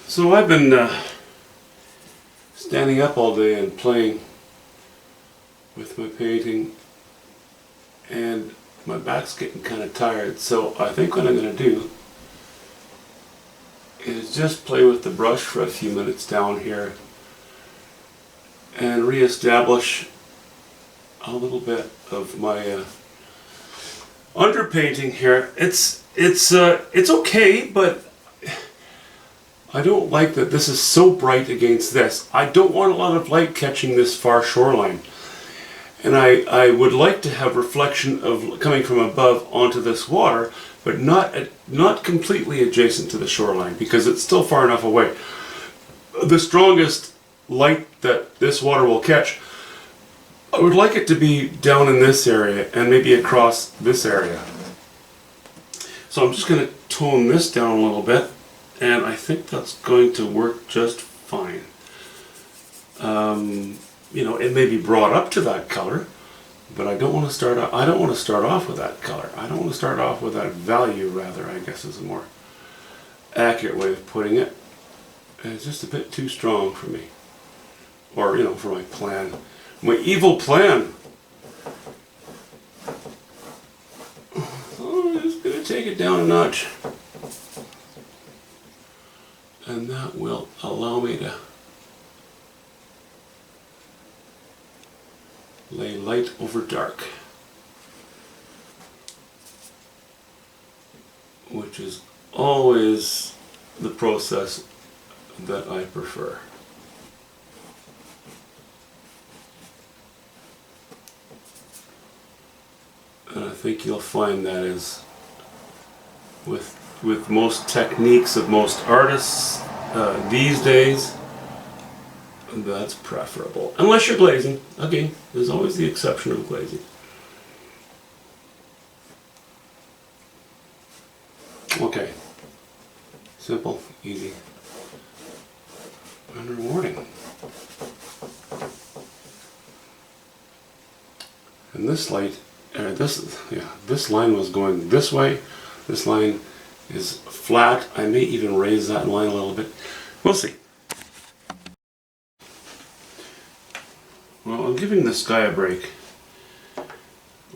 So I've been standing up all day and playing with my painting, and my back's getting kind of tired, so I think what I'm going to do is just play with the brush for a few minutes down here and re-establish a little bit of my underpainting here. It's okay, but I don't like that this is so bright against this. I don't want a lot of light catching this far shoreline. And I would like to have reflection of coming from above onto this water, but not completely adjacent to the shoreline, because it's still far enough away. The strongest light that this water will catch, I would like it to be down in this area and maybe across this area. So I'm just going to tone this down a little bit, and I think that's going to work just fine. You know, it may be brought up to that color, but I don't want to start off with that color. I don't want to start off with that value, rather, I guess is a more accurate way of putting it. And it's just a bit too strong for me. Or, you know, for my plan. My evil plan. Oh, I'm just going to take it down a notch. And that will allow me to lay light over dark, which is always the process that I prefer. And I think you'll find that is with most techniques of most artists these days, that's preferable. Unless you're glazing. Again, there's always the exception of glazing. Okay. Simple, easy, and rewarding. And this light, this line was going this way. This line is flat. I may even raise that line a little bit. We'll see. Well, I'm giving the sky a break,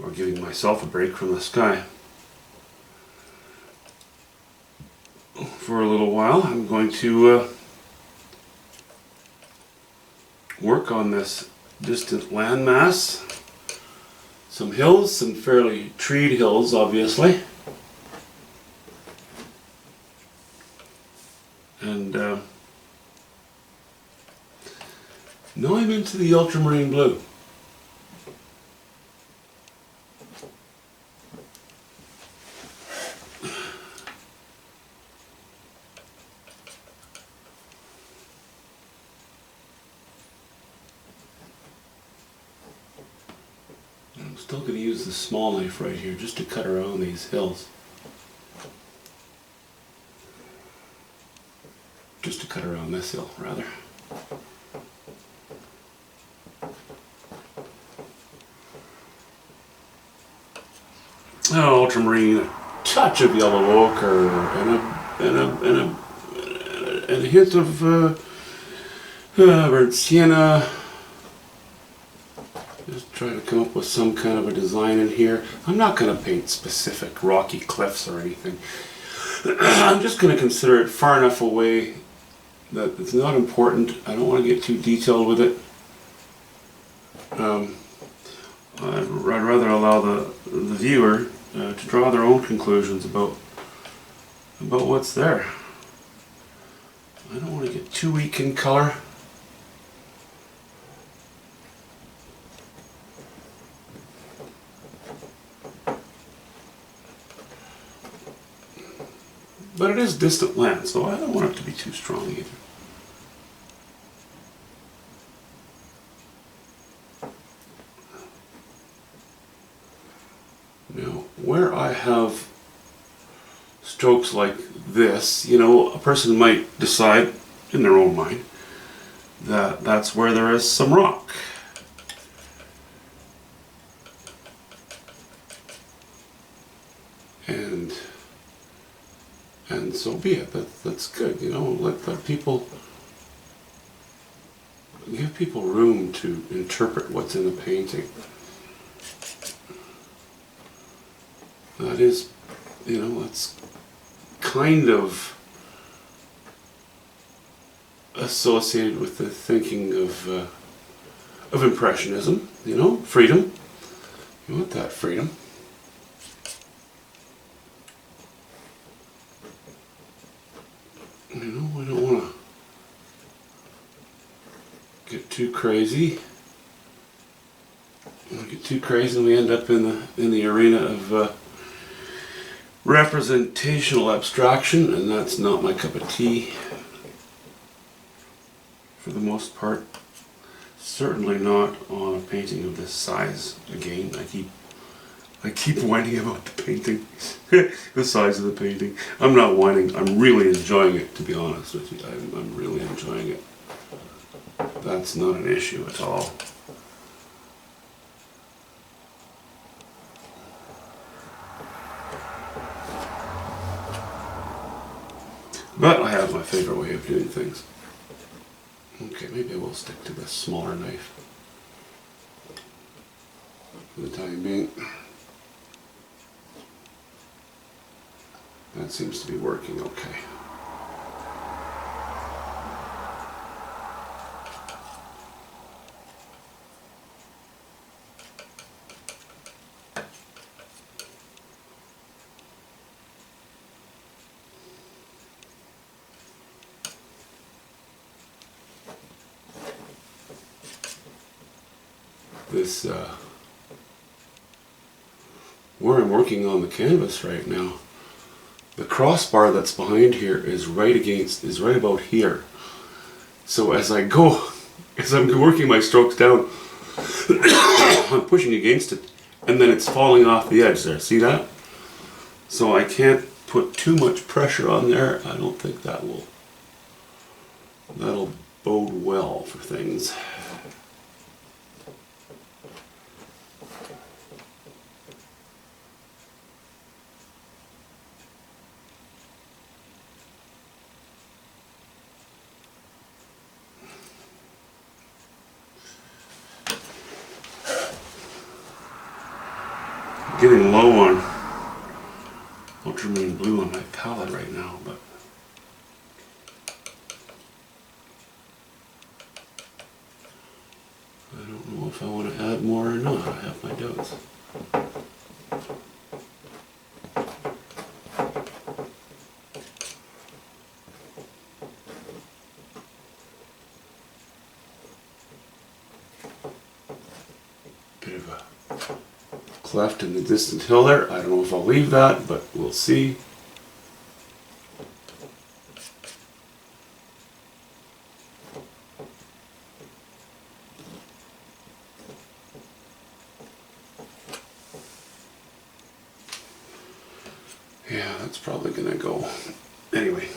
or giving myself a break from the sky. For a little while, I'm going to work on this distant landmass. Some hills, some fairly treed hills, obviously. And now I'm into the ultramarine blue. I'm still going to use the small knife right here just to cut around these hills. Just to cut around this hill, rather. Oh, ultramarine, a touch of yellow ochre, and a hint of burnt sienna. Just try to come up with some kind of a design in here. I'm not going to paint specific rocky cliffs or anything. I'm just going to consider it far enough away that it's not important. I don't want to get too detailed with it. I'd rather allow the viewer to draw their own conclusions about what's there. I don't want to get too weak in color. But it is distant land, so I don't want it to be too strong either. Now, where I have strokes like this, you know, a person might decide in their own mind that that's where there is some rock. And and so be it. That's good, you know. Let people, give people room to interpret what's in the painting. That is, you know, that's kind of associated with the thinking of Impressionism, you know, freedom. You want that freedom. You know, we don't want to get too crazy. We get too crazy and we end up in the arena of representational abstraction, and that's not my cup of tea. For the most part, certainly not on a painting of this size. Again, I keep whining about the painting, the size of the painting. I'm not whining. I'm really enjoying it, to be honest with you. I'm really enjoying it. That's not an issue at all. But I have my favorite way of doing things. Okay, maybe I will stick to the smaller knife for the time being. That seems to be working okay. This, where I'm working on the canvas right now, the crossbar that's behind here is right about here. So as I'm working my strokes down, I'm pushing against it, and then it's falling off the edge there. See that? So I can't put too much pressure on there. I don't think that'll bode well for things. Getting low on ultramarine blue on my palette right now, but I don't know if I want to add more or not. I have my doubts. Bit of a cleft in the distant hill there. I don't know if I'll leave that, but we'll see. Yeah, that's probably gonna go. Anyway.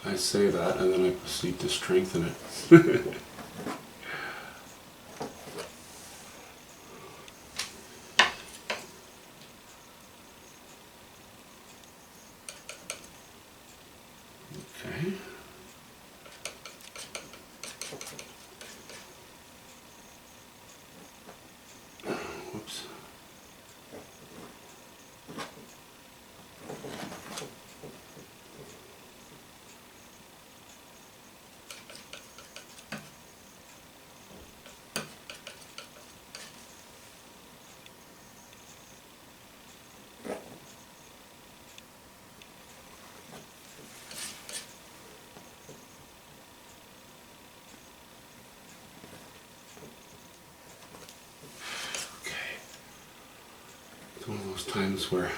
I say that and then I proceed to strengthen it. Okay. Whoops. one of those times where,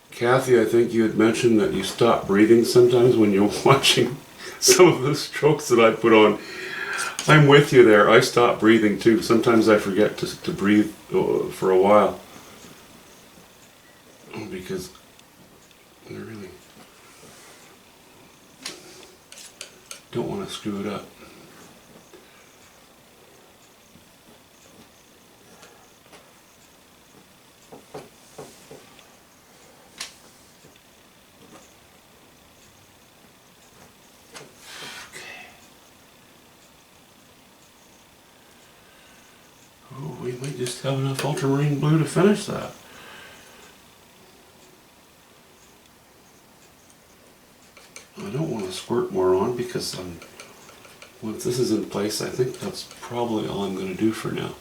Kathy, I think you had mentioned that you stop breathing sometimes when you're watching some of the strokes that I put on. I'm with you there. I stop breathing too. Sometimes I forget to breathe for a while because I really don't want to screw it up. Oh, we might just have enough ultramarine blue to finish that. I don't want to squirt more on because once this is in place, I think that's probably all I'm going to do for now.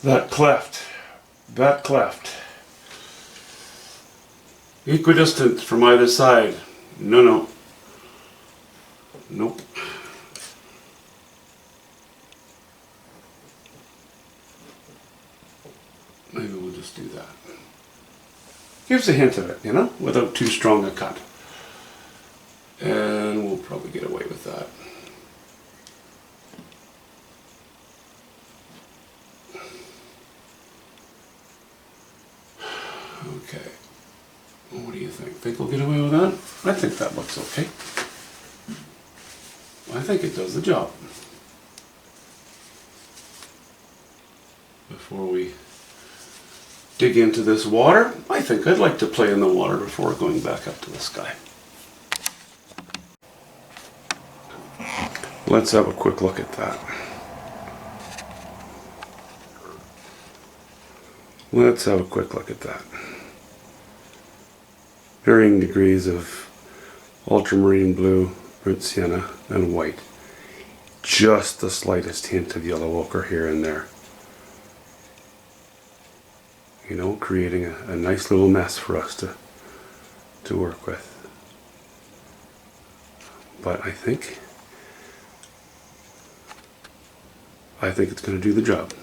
That cleft. Equidistant from either side. No. Nope. Maybe we'll just do that. Gives a hint of it, you know, without too strong a cut. And we'll probably get away with that. Okay. Well, what do you think? Think we'll get away with that? I think that looks okay. I think it does the job. Before we dig into this water, I think I'd like to play in the water before going back up to the sky. Let's have a quick look at that. Let's have a quick look at that. Varying degrees of ultramarine blue, burnt sienna, and white. Just the slightest hint of yellow ochre here and there. You know, creating a nice little mess for us to work with. But I think it's going to do the job.